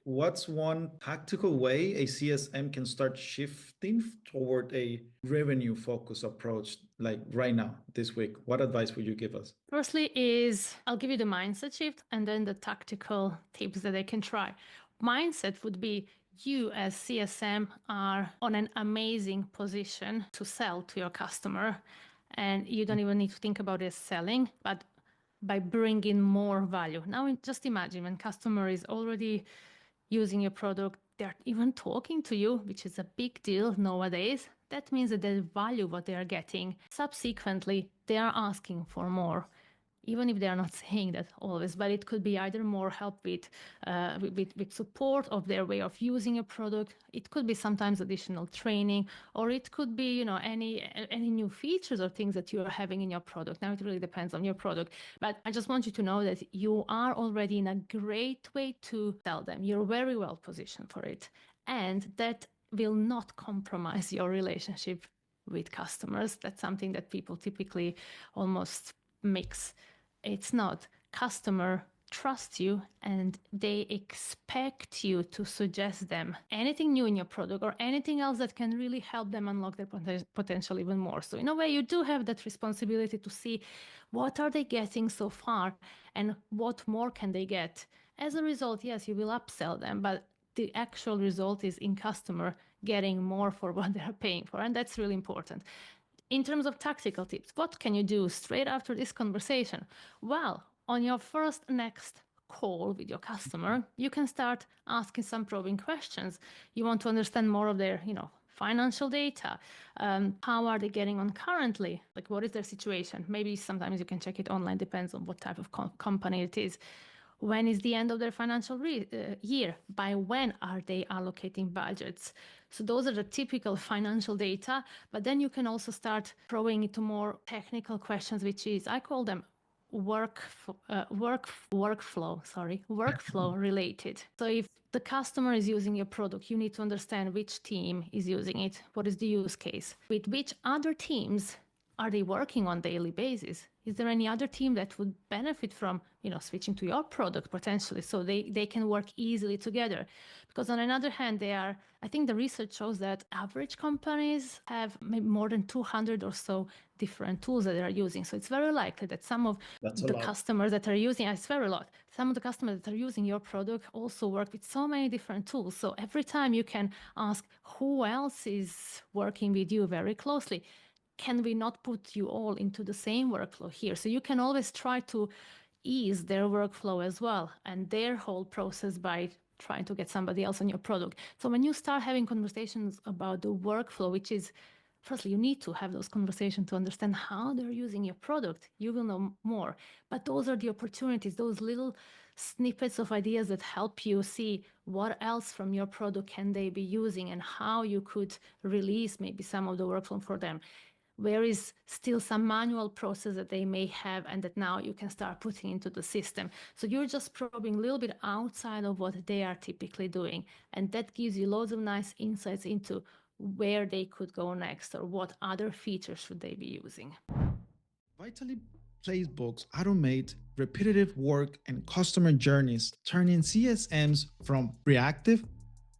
what's one tactical way a CSM can start shifting toward a revenue focused approach, like right now, this week? What advice would you give us? Firstly is I'll give you the mindset shift and then the tactical tips that they can try. Mindset would be you as CSM are on an amazing position to sell to your customer, and you don't even need to think about it selling, but by bringing more value. Now, just imagine when customer is already using your product, they're even talking to you, which is a big deal nowadays. That means that they value what they are getting. Subsequently, they are asking for more, even if they are not saying that always, but it could be either more help with support of their way of using a product. It could be sometimes additional training, or it could be, any new features or things that you are having in your product. Now it really depends on your product, but I just want you to know that you are already in a great way to sell them. You're very well positioned for it, and that will not compromise your relationship with customers. That's something that people typically almost mix. It's not. Customer trusts you and they expect you to suggest them anything new in your product or anything else that can really help them unlock their potential even more. So in a way, you do have that responsibility to see what are they getting so far and what more can they get. As a result, yes, you will upsell them, but the actual result is in customer getting more for what they're paying for, and that's really important. In terms of tactical tips, what can you do straight after this conversation? Well, on your next call with your customer, you can start asking some probing questions. You want to understand more of their, financial data. How are they getting on currently? Like, what is their situation? Maybe sometimes you can check it online, depends on what type of company it is. When is the end of their financial year? By when are they allocating budgets? So those are the typical financial data, but then you can also start throwing into more technical questions, which is, I call them workflow related. So if the customer is using your product, you need to understand which team is using it. What is the use case? With which other teams are they working on daily basis? Is there any other team that would benefit from, switching to your product potentially, so they can work easily together? Because on another hand, I think the research shows that average companies have maybe more than 200 or so different tools that they are using. So it's very likely that some of the customers that are using, it's very a lot. Some of the customers that are using your product also work with so many different tools. So every time you can ask who else is working with you very closely. Can we not put you all into the same workflow here? So you can always try to ease their workflow as well and their whole process by trying to get somebody else on your product. So when you start having conversations about the workflow, which is, firstly, you need to have those conversations to understand how they're using your product. You will know more. But those are the opportunities, those little snippets of ideas that help you see what else from your product can they be using and how you could release maybe some of the workflow for them. Where is still some manual process that they may have and that now you can start putting into the system. So you're just probing a little bit outside of what they are typically doing. And that gives you loads of nice insights into where they could go next or what other features should they be using. Vitally playbooks automate repetitive work and customer journeys, turning CSMs from reactive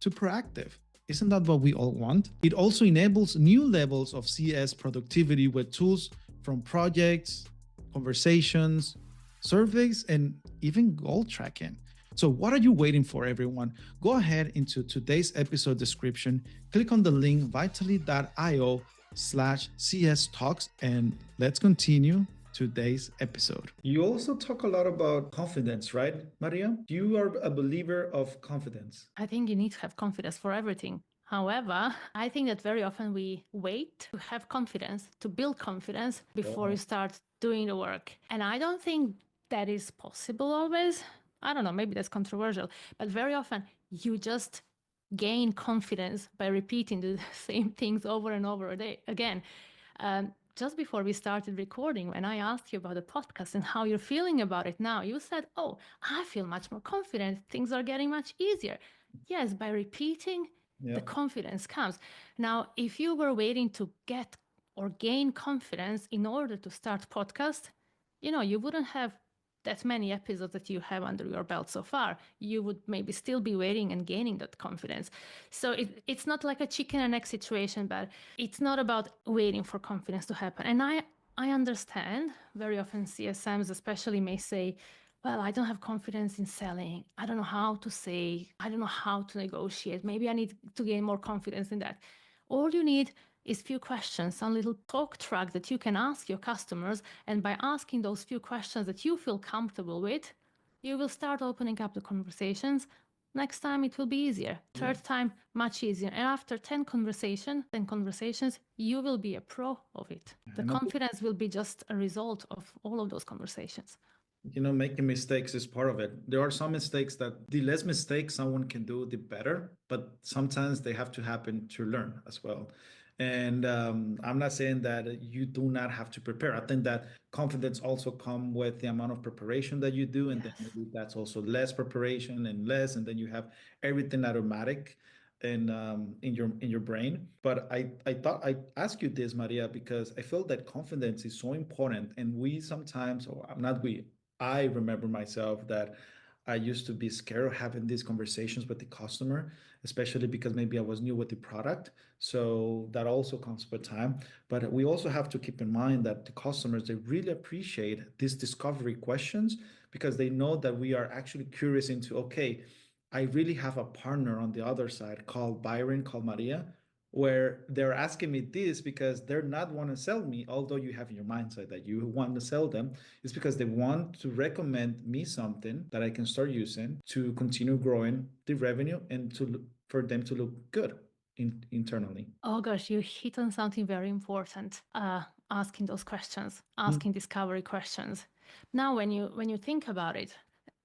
to proactive. Isn't that what we all want? It also enables new levels of CS productivity with tools from projects, conversations, surveys, and even goal tracking. So what are you waiting for, everyone? Go ahead into today's episode description, click on the link vitally.io/CS Talks, and let's continue today's episode. You also talk a lot about confidence, right, Marija? You are a believer of confidence. I think you need to have confidence for everything. However, I think that very often we wait to have confidence, to build confidence before you start doing the work. And I don't think that is possible always. I don't know, maybe that's controversial, but very often you just gain confidence by repeating the same things over and over again. Just before we started recording, when I asked you about the podcast and how you're feeling about it now, you said, oh, I feel much more confident. Things are getting much easier. Yes, by repeating, the confidence comes. Now, if you were waiting to get or gain confidence in order to start podcast, you wouldn't have that many episodes that you have under your belt so far, you would maybe still be waiting and gaining that confidence. So it's not like a chicken and egg situation, but it's not about waiting for confidence to happen. And I understand very often CSMs especially may say, well, I don't have confidence in selling. I don't know how to say, I don't know how to negotiate. Maybe I need to gain more confidence in that. All you need is few questions, some little talk track that you can ask your customers. And by asking those few questions that you feel comfortable with, you will start opening up the conversations. Next time it will be easier. Third time, much easier. And after 10 conversations, you will be a pro of it. The confidence will be just a result of all of those conversations. Making mistakes is part of it. There are some mistakes that the less mistakes someone can do, the better, but sometimes they have to happen to learn as well. And I'm not saying that you do not have to prepare. I think that confidence also come with the amount of preparation that you do, and then maybe that's also less preparation and less, and then you have everything automatic in your brain. But I thought I'd ask you this, Maria, because I feel that confidence is so important, and we sometimes, or not we, I remember myself that I used to be scared of having these conversations with the customer, especially because maybe I was new with the product. So that also comes with time. But we also have to keep in mind that the customers, they really appreciate these discovery questions because they know that we are actually curious into, okay, I really have a partner on the other side called Byron, called Maria, where they're asking me this because they're not want to sell me, although you have in your mindset that you want to sell them. It's because they want to recommend me something that I can start using to continue growing the revenue and for them to look good internally. Oh gosh, you hit on something very important. Asking those questions, asking discovery questions. Now, when you think about it,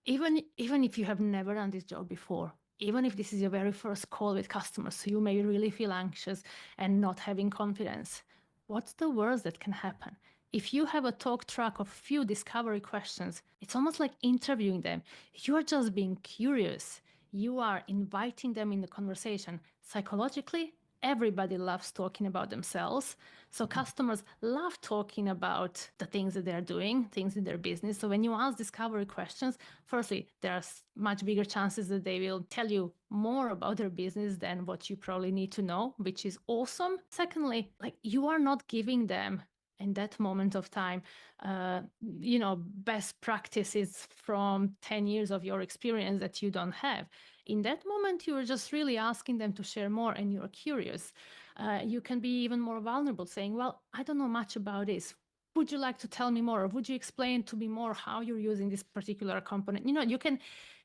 even if you have never done this job before, even if this is your very first call with customers, so you may really feel anxious and not having confidence, what's the worst that can happen? If you have a talk track of few discovery questions, it's almost like interviewing them. You are just being curious. You are inviting them in the conversation. Psychologically, everybody loves talking about themselves. So customers love talking about the things that they're doing, things in their business. So when you ask discovery questions, firstly, there's much bigger chances that they will tell you more about their business than what you probably need to know, which is awesome. Secondly, like you are not giving them in that moment of time, best practices from 10 years of your experience that you don't have. In that moment, you're just really asking them to share more and you're curious. You can be even more vulnerable, saying, well, I don't know much about this. Would you like to tell me more? Or would you explain to me more how you're using this particular component?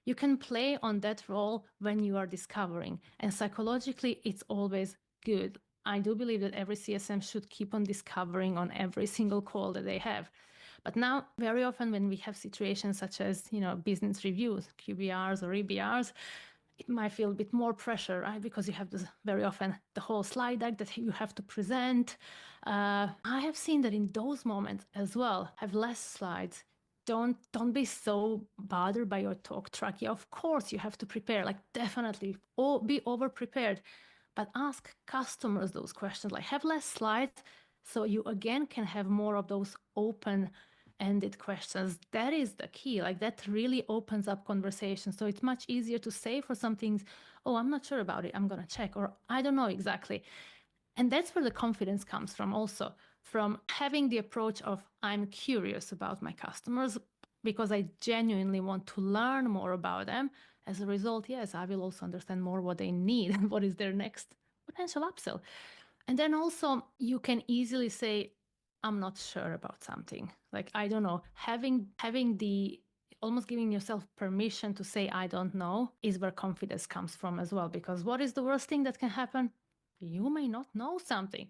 You can play on that role when you are discovering. And psychologically, it's always good. I do believe that every CSM should keep on discovering on every single call that they have. But now, very often when we have situations such as, business reviews, QBRs or EBRs, it might feel a bit more pressure, right? Because you have very often the whole slide deck that you have to present. I have seen that in those moments as well, have less slides. Don't be so bothered by your talk track. Yeah, of course you have to prepare, like definitely be over prepared, but ask customers those questions, like have less slides so you again can have more of those open-ended questions. That is the key. Like that really opens up conversation. So it's much easier to say for some things, oh, I'm not sure about it, I'm going to check, or I don't know exactly. And that's where the confidence comes from also, from having the approach of I'm curious about my customers because I genuinely want to learn more about them. As a result, yes, I will also understand more what they need and what is their next potential upsell. And then also you can easily say, I'm not sure about something. Like, I don't know, having the almost giving yourself permission to say, I don't know, is where confidence comes from as well. Because what is the worst thing that can happen? You may not know something.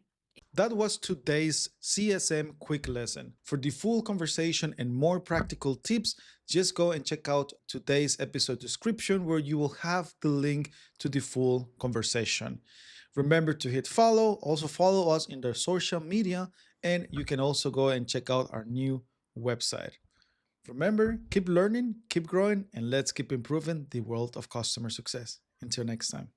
That was today's CSM quick lesson. For the full conversation and more practical tips, just go and check out today's episode description where you will have the link to the full conversation. Remember to hit follow, also follow us in the social media, and you can also go and check out our new website. Remember, keep learning, keep growing, and let's keep improving the world of customer success. Until next time.